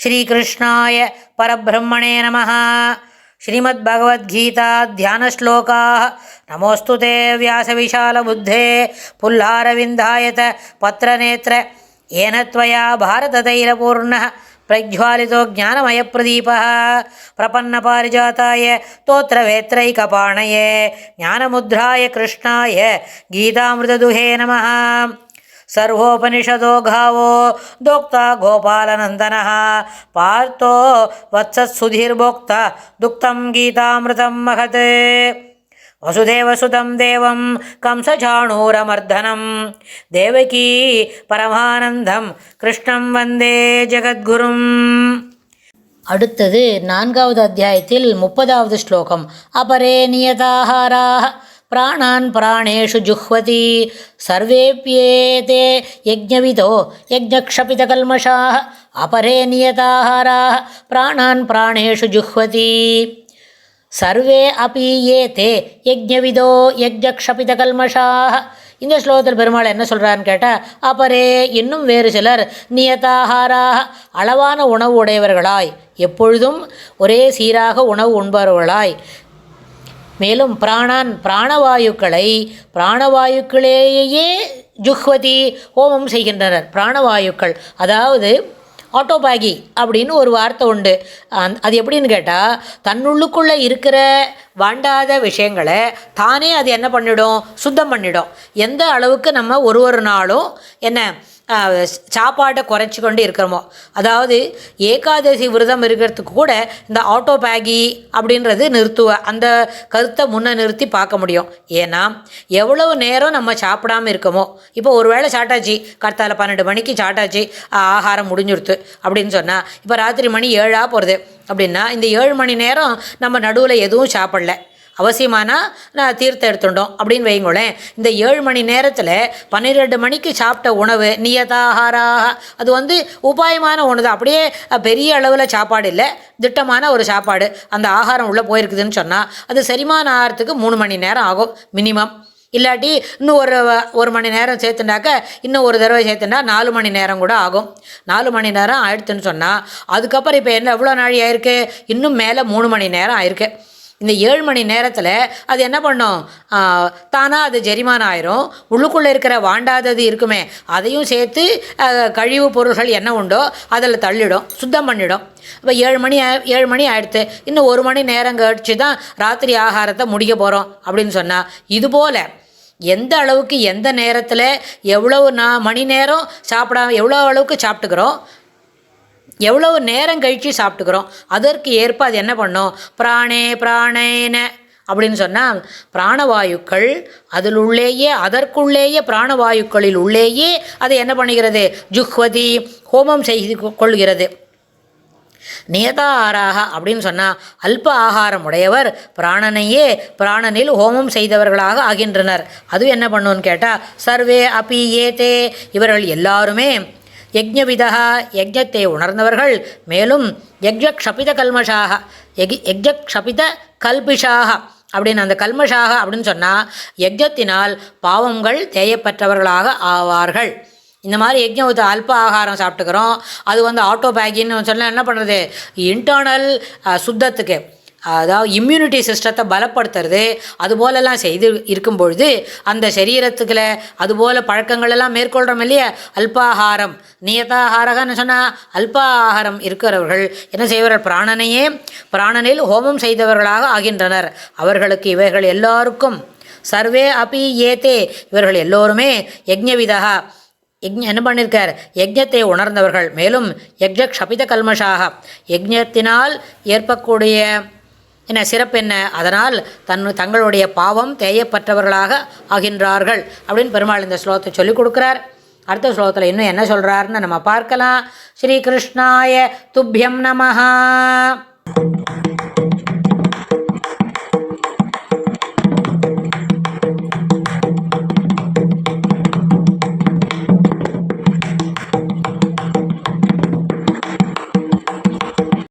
ஸ்ரீகிருஷ்ணாய பரபிரம்மணே நமः. ஸ்ரீமத்பகவத்கீதா தியானஸ்லோகாः. நமோஸ்து தே வியாசவிசாலபுத்தே புல்லாரவிந்தாயத பத்ரநேத்ர ஏன த்வயா பாரததைலபூர்ணः பிரஜ்வாலிதோ ஞானமயப்பிரதீபः பிரபன்னபாரிஜாதாய தோத்ரவேத்ரைகபாணயே ஞானமுத்ராய கிருஷ்ணாய கீதாமிருததுஹே நமः. सर्वोपनिषदो गावो दोक्ता गोपालनन्दनः पार्थो वत्सत्सुधीर्भोक्ता दुक्तं गीतामृतं महत्. वसुदेवसुतं देवं कंसचाणूरमर्दनं देवकी परमानन्दं कृष्णं वन्दे जगद्गुरुम्. அடுத்தது 4வது அத்தியாயத்தில் 30வது ஸ்லோகம். அபரே நியதாஹாராः प्राणान् प्राणेषु जुह्वति सर्वेप्येते यज्ञविदो यज्ञक्षपितकल्मषाः अपरे नियताहाराः प्राणान् प्राणेषु जुह्वति सर्वे अपि येते यज्ञविदो यज्ञक्षपितकल्मषाः. இந்த ஸ்லோகத்தில் பெருமாள் என்ன சொல்கிறான்னு கேட்டால், அபரே இன்னும் வேறு சிலர் நியதாகாராக அளவான உணவு உடையவர்களாய், எப்பொழுதும் ஒரே சீராக உணவு உண்பவர்களாய், மேலும் பிராணான் பிராணவாயுக்களை பிராணவாயுக்களேயே ஜுஹ்வதி ஹோமம் செய்கின்றனர். பிராணவாயுக்கள் அதாவது ஆட்டோபாகி அப்படின்னு ஒரு வார்த்தை உண்டு. அது எப்படின்னு கேட்டால், தன்னுள்ளுக்குள்ளே இருக்கிற வாண்டாத விஷயங்களை தானே அது என்ன பண்ணிடும், சுத்தம் பண்ணிடும். எந்த அளவுக்கு நம்ம ஒரு நாளும் என்ன சாப்பாட்டை குறைச்சி கொண்டு இருக்கிறோமோ, அதாவது ஏகாதசி விரதம் இருக்கிறதுக்கு கூட இந்த ஆட்டோபேகி அப்படின்றது அந்த கருத்தை முன்னே நிறுத்தி பார்க்க முடியும். ஏன்னா எவ்வளவு நேரம் நம்ம சாப்பிடாமல் இருக்கோமோ, இப்போ ஒரு வேளை சாட்டாச்சு, கர்த்தால 12 மணிக்கு சாட்டாச்சு, ஆகாரம் முடிஞ்சுடுத்து அப்படின்னு சொன்னால், இப்போ ராத்திரி மணி 7 போகிறது அப்படின்னா, இந்த 7 மணி நேரம் நம்ம நடுவில் எதுவும் சாப்பிடல, அவசியமானா நான் தீர்த்தம் எடுத்துட்டோம் அப்படின்னு வைங்களேன். இந்த 7 மணி நேரத்தில் 12 மணிக்கு சாப்பிட்ட உணவு நியதாகாராக, அது உபாயமான உணவு தான், அப்படியே பெரிய அளவில் சாப்பாடு இல்லை, திட்டமான ஒரு சாப்பாடு அந்த ஆகாரம் உள்ளே போயிருக்குதுன்னு சொன்னால், அது செரிமானம் ஆகிறதுக்கு 3 மணி நேரம் ஆகும் மினிமம். இல்லாட்டி இன்னும் ஒரு மணி நேரம் சேர்த்துண்டாக்க, இன்னும் ஒரு தடவை சேர்த்துண்டா 4 மணி நேரம் கூட ஆகும். 4 மணி நேரம் ஆயிடுத்துன்னு சொன்னால், அதுக்கப்புறம் இப்போ என்ன எவ்வளோ நாழி ஆயிருக்கு, இன்னும் மேலே 3 மணி நேரம் ஆயிருக்கு. இந்த 7 மணி நேரத்தில் அது என்ன பண்ணும், தானாக அது ஜெரிமானம் ஆயிரும். உள்ளுக்குள்ளே இருக்கிற வாண்டாதது இருக்குமே, அதையும் சேர்த்து கழிவு பொருள்கள் என்ன உண்டோ அதில் தள்ளிடும், சுத்தம் பண்ணிடும். இப்போ 7 மணி ஆயிடுத்து, இன்னும் 1 மணி நேரம் கழிச்சு தான் ராத்திரி ஆகாரத்தை முடிக்க போகிறோம் அப்படின்னு சொன்னால், இதுபோல் எந்த அளவுக்கு எந்த நேரத்தில் எவ்வளவு மணி நேரம் சாப்பிடாம எவ்வளோ அளவுக்கு சாப்பிட்டுக்கிறோம், எவ்வளவு நேரம் கழித்து சாப்பிட்டுக்கிறோம், அதற்கு ஏற்ப அது என்ன பண்ணும், பிராணேன அப்படின்னு சொன்னால், பிராணவாயுக்கள் அதில் உள்ளேயே அதற்குள்ளேயே பிராணவாயுக்களில் உள்ளேயே அதை என்ன பண்ணுகிறது, ஜுஹ்வதி ஹோமம் செய்து கொள்கிறது. நியதாகாராக அப்படின்னு சொன்னால், அல்ப ஆகாரம் உடையவர் பிராணனில் ஹோமம் செய்தவர்களாக ஆகின்றனர். அதுவும் என்ன பண்ணுன்னு கேட்டால், சர்வே அபி ஏதே இவர்கள் எல்லாருமே யஜ்ஞவிதா யஜ்ஞத்தை உணர்ந்தவர்கள், மேலும் யஜ்ஞக்ஷபித கல்மஷாக யஜ்ஞக்ஷபித கல்பிஷாக அப்படின்னு, அந்த கல்மஷாக அப்படின்னு சொன்னால் யஜ்ஞத்தினால் பாவங்கள் தேயப்பெற்றவர்களாக ஆவார்கள். இந்த மாதிரி யஜ்ஞத்தை அல்ப ஆகாரம் சாப்பிட்டுக்கிறோம், அது ஆட்டோபேகின்னு சொன்னால் என்ன பண்ணுறது, இன்டர்னல் சுத்தத்துக்கு, அதாவது இம்யூனிட்டி சிஸ்டத்தை பலப்படுத்துறது, அதுபோலெல்லாம் செய்து இருக்கும் பொழுது அந்த சரீரத்துக்குள்ள அதுபோல் பழக்கங்களெல்லாம் மேற்கொள்கிறோம் இல்லையா. அல்பாகாரம் நியதாகாரகன்னு சொன்னால், அல்ப ஆகாரம் இருக்கிறவர்கள் என்ன செய்வார்கள், பிராணனில் ஹோமம் செய்தவர்களாக ஆகின்றனர். அவர்களுக்கு இவர்கள் எல்லாருக்கும் சர்வே அபி ஏதே இவர்கள் எல்லோருமே யஜ்ஞவிதா என்ன பண்ணியிருக்கார், யஜ்ஞத்தை உணர்ந்தவர்கள், மேலும் யஜ்ஞக்ஷபித கல்மஷாக யஜ்ஞத்தினால் ஏற்பக்கூடிய என்ன சிறப்பு என்ன, அதனால் தங்களுடைய பாவம் தேயப்பட்டவர்களாக ஆகின்றார்கள் அப்படின்னு பெருமாள் இந்த ஸ்லோகத்தை சொல்லிக் கொடுக்குறார். அடுத்த ஸ்லோகத்தில் இன்னும் என்ன சொல்கிறாருன்னு நம்ம பார்க்கலாம். ஸ்ரீகிருஷ்ணாய துப்யம் நமஹ.